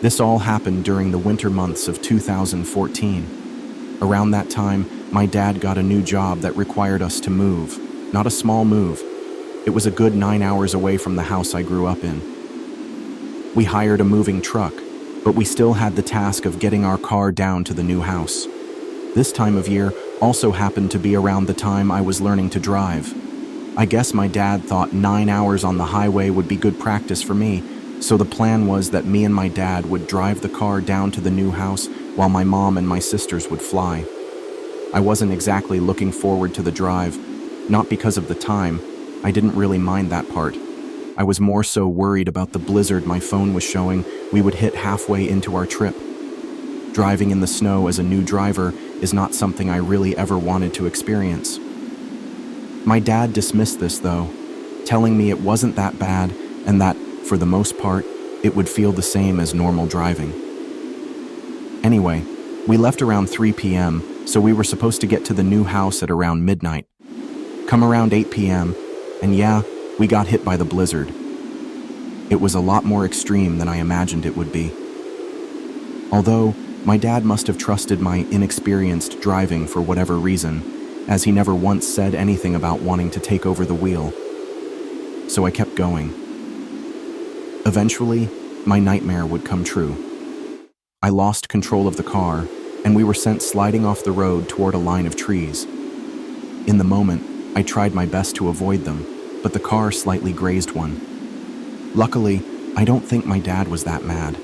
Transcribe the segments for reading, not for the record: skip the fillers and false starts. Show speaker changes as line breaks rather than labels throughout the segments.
This all happened during the winter months of 2014. Around that time, my dad got a new job that required us to move. Not a small move. It was a good 9 hours away from the house I grew up in. We hired a moving truck, but we still had the task of getting our car down to the new house. This time of year also happened to be around the time I was learning to drive. I guess my dad thought 9 hours on the highway would be good practice for me, so the plan was that me and my dad would drive the car down to the new house while my mom and my sisters would fly. I wasn't exactly looking forward to the drive, not because of the time. I didn't really mind that part. I was more so worried about the blizzard my phone was showing we would hit halfway into our trip. Driving in the snow as a new driver is not something I really ever wanted to experience. My dad dismissed this though, telling me it wasn't that bad and that, for the most part, it would feel the same as normal driving. Anyway, we left around 3 p.m., so we were supposed to get to the new house at around midnight. Come around 8 p.m., and yeah, we got hit by the blizzard. It was a lot more extreme than I imagined it would be. Although, my dad must have trusted my inexperienced driving for whatever reason, as he never once said anything about wanting to take over the wheel. So I kept going. Eventually, my nightmare would come true. I lost control of the car, and we were sent sliding off the road toward a line of trees. In the moment, I tried my best to avoid them, but the car slightly grazed one. Luckily, I don't think my dad was that mad.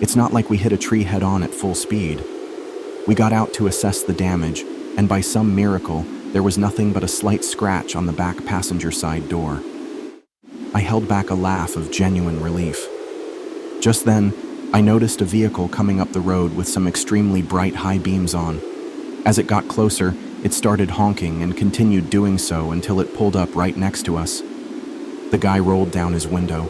It's not like we hit a tree head-on at full speed. We got out to assess the damage, and by some miracle, there was nothing but a slight scratch on the back passenger side door. I held back a laugh of genuine relief. Just then, I noticed a vehicle coming up the road with some extremely bright high beams on. As it got closer, it started honking and continued doing so until it pulled up right next to us. The guy rolled down his window.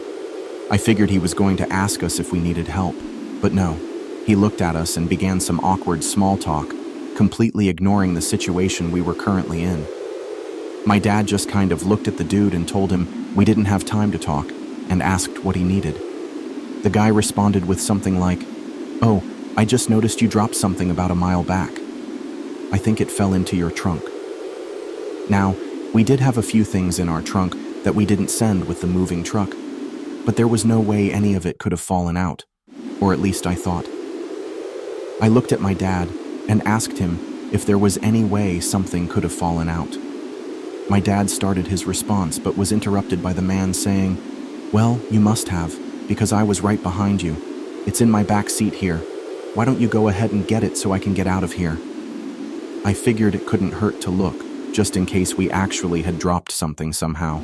I figured he was going to ask us if we needed help, but no. He looked at us and began some awkward small talk, completely ignoring the situation we were currently in. My dad just kind of looked at the dude and told him we didn't have time to talk and asked what he needed. The guy responded with something like, "Oh, I just noticed you dropped something about a mile back. I think it fell into your trunk." Now, we did have a few things in our trunk that we didn't send with the moving truck, but there was no way any of it could have fallen out, or at least I thought. I looked at my dad and asked him if there was any way something could have fallen out. My dad started his response but was interrupted by the man saying, "Well, you must have, because I was right behind you. It's in my back seat here. Why don't you go ahead and get it so I can get out of here?" I figured it couldn't hurt to look, just in case we actually had dropped something somehow.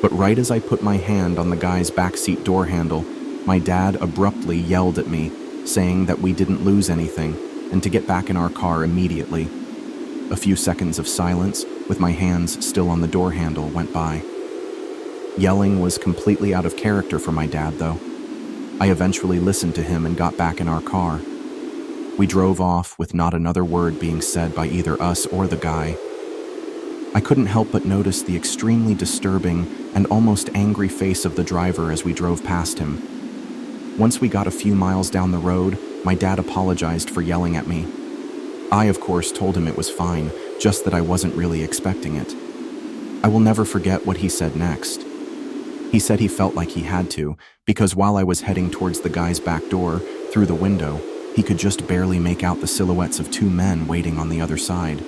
But right as I put my hand on the guy's backseat door handle, my dad abruptly yelled at me, saying that we didn't lose anything and to get back in our car immediately. A few seconds of silence, with my hands still on the door handle, went by. Yelling was completely out of character for my dad, though. I eventually listened to him and got back in our car. We drove off with not another word being said by either us or the guy. I couldn't help but notice the extremely disturbing and almost angry face of the driver as we drove past him. Once we got a few miles down the road, my dad apologized for yelling at me. I, of course, told him it was fine, just that I wasn't really expecting it. I will never forget what he said next. He said he felt like he had to, because while I was heading towards the guy's back door, through the window, he could just barely make out the silhouettes of two men waiting on the other side.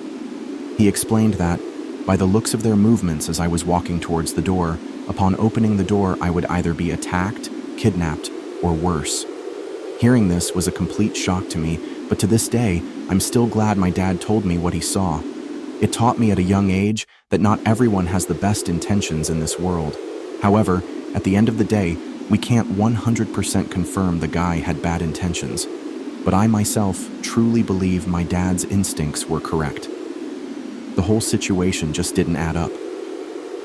He explained that, by the looks of their movements as I was walking towards the door, upon opening the door I would either be attacked, kidnapped, or worse. Hearing this was a complete shock to me, but to this day, I'm still glad my dad told me what he saw. It taught me at a young age that not everyone has the best intentions in this world. However, at the end of the day, we can't 100% confirm the guy had bad intentions. But I myself truly believe my dad's instincts were correct. The whole situation just didn't add up.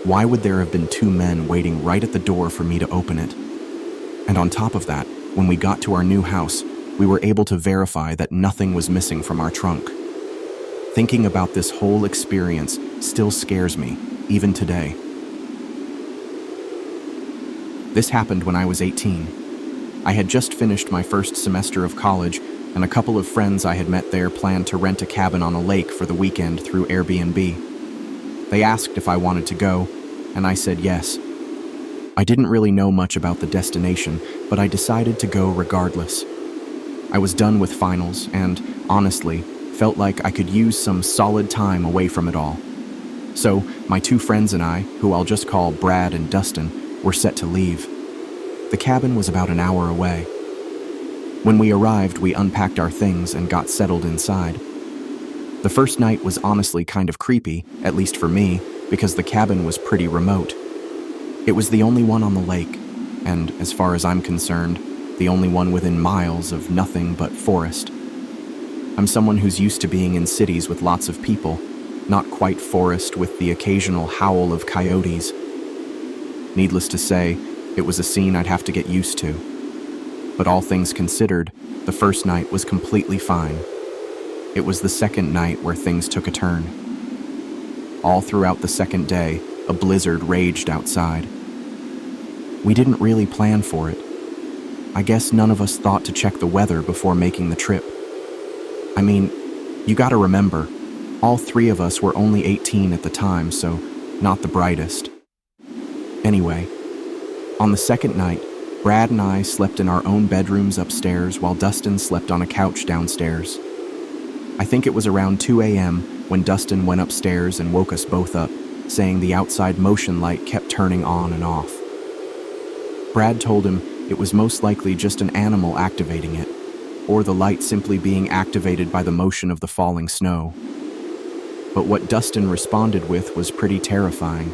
Why would there have been two men waiting right at the door for me to open it? And on top of that, when we got to our new house, we were able to verify that nothing was missing from our trunk. Thinking about this whole experience still scares me, even today. This happened when I was 18. I had just finished my first semester of college, and a couple of friends I had met there planned to rent a cabin on a lake for the weekend through Airbnb. They asked if I wanted to go, and I said yes. I didn't really know much about the destination, but I decided to go regardless. I was done with finals and, honestly, felt like I could use some solid time away from it all. So, my two friends and I, who I'll just call Brad and Dustin, were set to leave. The cabin was about an hour away. When we arrived, we unpacked our things and got settled inside. The first night was honestly kind of creepy, at least for me, because the cabin was pretty remote. It was the only one on the lake, and, as far as I'm concerned, the only one within miles of nothing but forest. I'm someone who's used to being in cities with lots of people, not quite forest with the occasional howl of coyotes. Needless to say, it was a scene I'd have to get used to. But all things considered, the first night was completely fine. It was the second night where things took a turn. All throughout the second day, a blizzard raged outside. We didn't really plan for it. I guess none of us thought to check the weather before making the trip. I mean, you gotta remember, all three of us were only 18 at the time, so not the brightest. Anyway, on the second night, Brad and I slept in our own bedrooms upstairs while Dustin slept on a couch downstairs. I think it was around 2 a.m. when Dustin went upstairs and woke us both up, saying the outside motion light kept turning on and off. Brad told him it was most likely just an animal activating it, or the light simply being activated by the motion of the falling snow. But what Dustin responded with was pretty terrifying.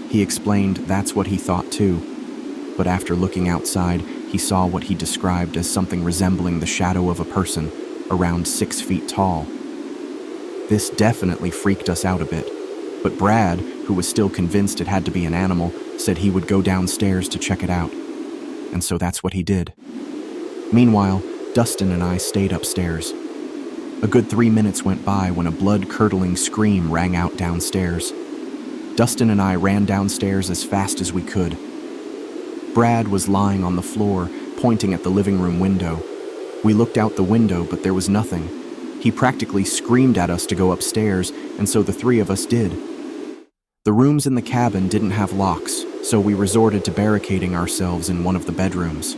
He explained that's what he thought too, but after looking outside, he saw what he described as something resembling the shadow of a person, around 6 feet tall. This definitely freaked us out a bit, but Brad, who was still convinced it had to be an animal, said he would go downstairs to check it out. And so that's what he did. Meanwhile, Dustin and I stayed upstairs. A good 3 minutes went by when a blood-curdling scream rang out downstairs. Dustin and I ran downstairs as fast as we could. Brad was lying on the floor, pointing at the living room window. We looked out the window, but there was nothing. He practically screamed at us to go upstairs, and so the three of us did. The rooms in the cabin didn't have locks, so we resorted to barricading ourselves in one of the bedrooms.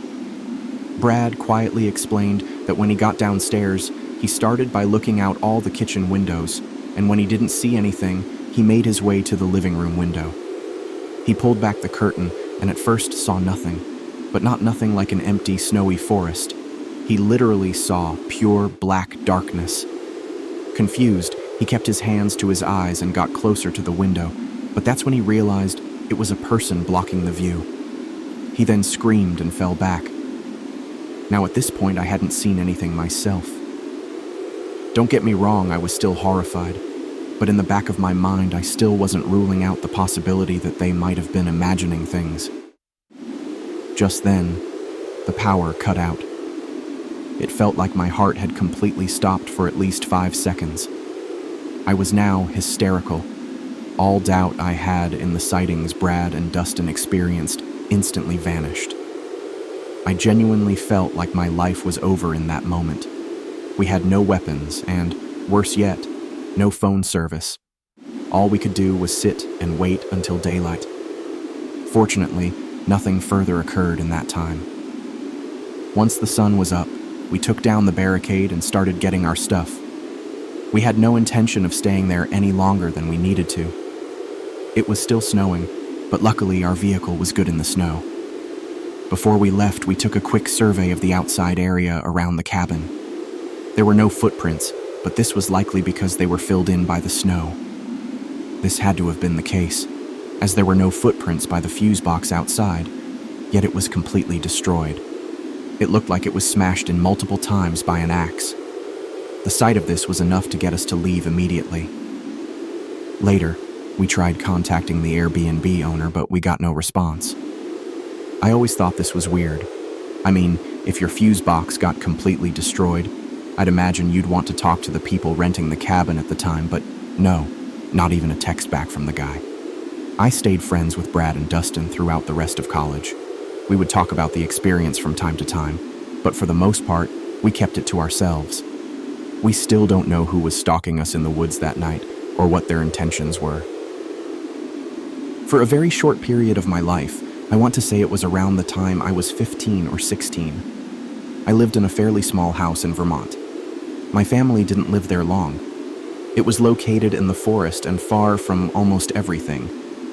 Brad quietly explained that when he got downstairs, he started by looking out all the kitchen windows, and when he didn't see anything, he made his way to the living room window. He pulled back the curtain and at first saw nothing, but not nothing like an empty, snowy forest. He literally saw pure black darkness. Confused, he kept his hands to his eyes and got closer to the window, but that's when he realized it was a person blocking the view. He then screamed and fell back. Now at this point, I hadn't seen anything myself. Don't get me wrong, I was still horrified, but in the back of my mind, I still wasn't ruling out the possibility that they might have been imagining things. Just then, the power cut out. It felt like my heart had completely stopped for at least 5 seconds. I was now hysterical. All doubt I had in the sightings Brad and Dustin experienced instantly vanished. I genuinely felt like my life was over in that moment. We had no weapons and, worse yet, no phone service. All we could do was sit and wait until daylight. Fortunately, nothing further occurred in that time. Once the sun was up, we took down the barricade and started getting our stuff. We had no intention of staying there any longer than we needed to. It was still snowing, but luckily our vehicle was good in the snow. Before we left, we took a quick survey of the outside area around the cabin. There were no footprints, but this was likely because they were filled in by the snow. This had to have been the case, as there were no footprints by the fuse box outside, yet it was completely destroyed. It looked like it was smashed in multiple times by an axe. The sight of this was enough to get us to leave immediately. Later, we tried contacting the Airbnb owner, but we got no response. I always thought this was weird. I mean, if your fuse box got completely destroyed, I'd imagine you'd want to talk to the people renting the cabin at the time, but no, not even a text back from the guy. I stayed friends with Brad and Dustin throughout the rest of college. We would talk about the experience from time to time, but for the most part, we kept it to ourselves. We still don't know who was stalking us in the woods that night or what their intentions were. For a very short period of my life, I want to say it was around the time I was 15 or 16. I lived in a fairly small house in Vermont. My family didn't live there long. It was located in the forest and far from almost everything,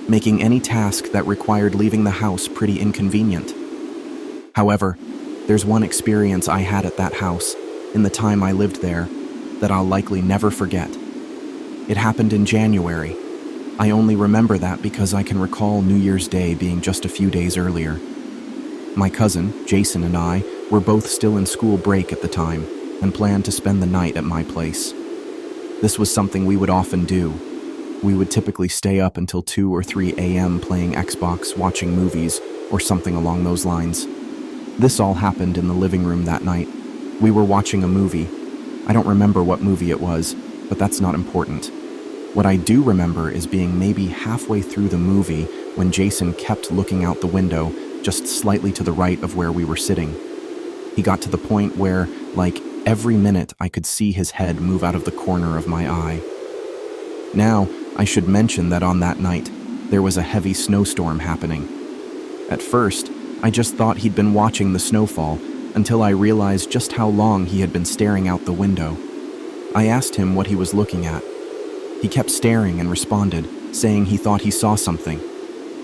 making any task that required leaving the house pretty inconvenient. However, there's one experience I had at that house in the time I lived there that I'll likely never forget. It happened in January. I only remember that because I can recall New Year's Day being just a few days earlier. My cousin, Jason, and I were both still in school break at the time and planned to spend the night at my place. This was something we would often do. We would typically stay up until 2 or 3 a.m. playing Xbox, watching movies, or something along those lines. This all happened in the living room that night. We were watching a movie. I don't remember what movie it was, but that's not important. What I do remember is being maybe halfway through the movie when Jason kept looking out the window just slightly to the right of where we were sitting. He got to the point where, like, every minute I could see his head move out of the corner of my eye. Now, I should mention that on that night, there was a heavy snowstorm happening. At first, I just thought he'd been watching the snowfall until I realized just how long he had been staring out the window. I asked him what he was looking at. He kept staring and responded, saying he thought he saw something.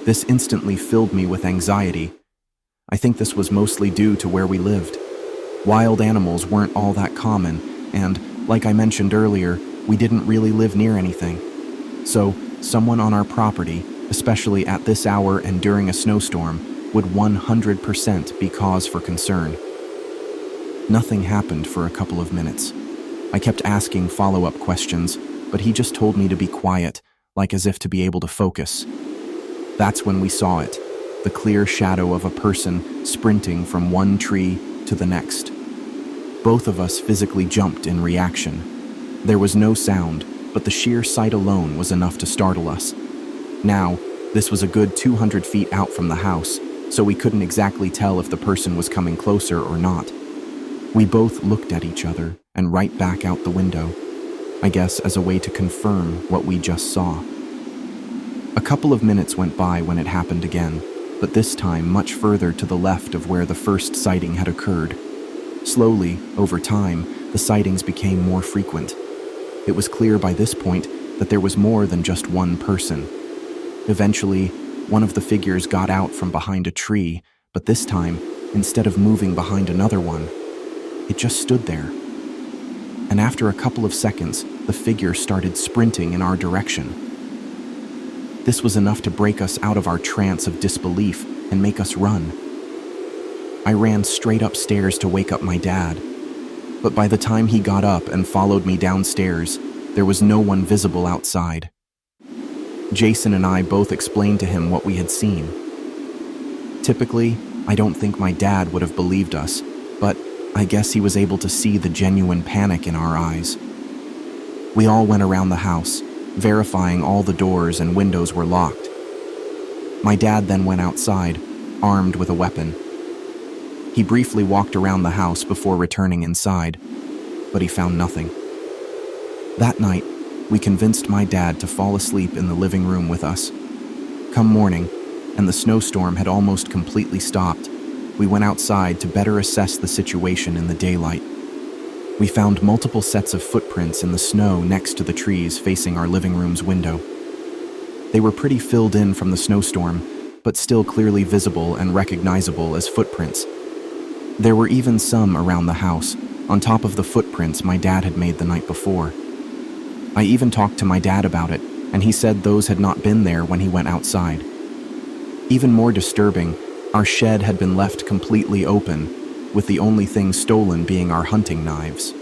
This instantly filled me with anxiety. I think this was mostly due to where we lived. Wild animals weren't all that common, and, like I mentioned earlier, we didn't really live near anything. So, someone on our property, especially at this hour and during a snowstorm, would 100% be cause for concern. Nothing happened for a couple of minutes. I kept asking follow-up questions, but he just told me to be quiet, like as if to be able to focus. That's when we saw it, the clear shadow of a person sprinting from one tree to the next. Both of us physically jumped in reaction. There was no sound, but the sheer sight alone was enough to startle us. Now, this was a good 200 feet out from the house, so we couldn't exactly tell if the person was coming closer or not. We both looked at each other and right back out the window, I guess as a way to confirm what we just saw. A couple of minutes went by when it happened again, but this time much further to the left of where the first sighting had occurred. Slowly, over time, the sightings became more frequent. It was clear by this point that there was more than just one person. Eventually, one of the figures got out from behind a tree, but this time, instead of moving behind another one, it just stood there. And after a couple of seconds, the figure started sprinting in our direction. This was enough to break us out of our trance of disbelief and make us run. I ran straight upstairs to wake up my dad, but by the time he got up and followed me downstairs, there was no one visible outside. Jason and I both explained to him what we had seen. Typically, I don't think my dad would have believed us, but I guess he was able to see the genuine panic in our eyes. We all went around the house, verifying all the doors and windows were locked. My dad then went outside, armed with a weapon. He briefly walked around the house before returning inside, but he found nothing. That night, we convinced my dad to fall asleep in the living room with us. Come morning, and the snowstorm had almost completely stopped, we went outside to better assess the situation in the daylight. We found multiple sets of footprints in the snow next to the trees facing our living room's window. They were pretty filled in from the snowstorm, but still clearly visible and recognizable as footprints. There were even some around the house, on top of the footprints my dad had made the night before. I even talked to my dad about it, and he said those had not been there when he went outside. Even more disturbing, our shed had been left completely open, with the only thing stolen being our hunting knives.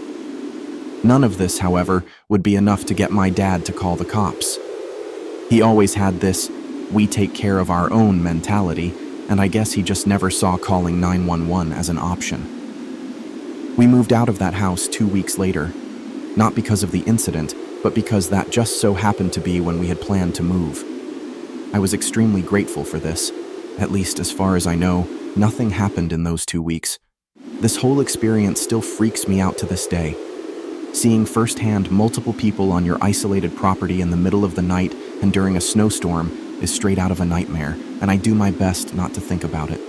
None of this, however, would be enough to get my dad to call the cops. He always had this, we take care of our own mentality, and I guess he just never saw calling 911 as an option. We moved out of that house 2 weeks later, not because of the incident, but because that just so happened to be when we had planned to move. I was extremely grateful for this. At least as far as I know, Nothing happened in those 2 weeks. This whole experience still freaks me out to this day. Seeing firsthand multiple people on your isolated property in the middle of the night and during a snowstorm is straight out of a nightmare, and I do my best not to think about it.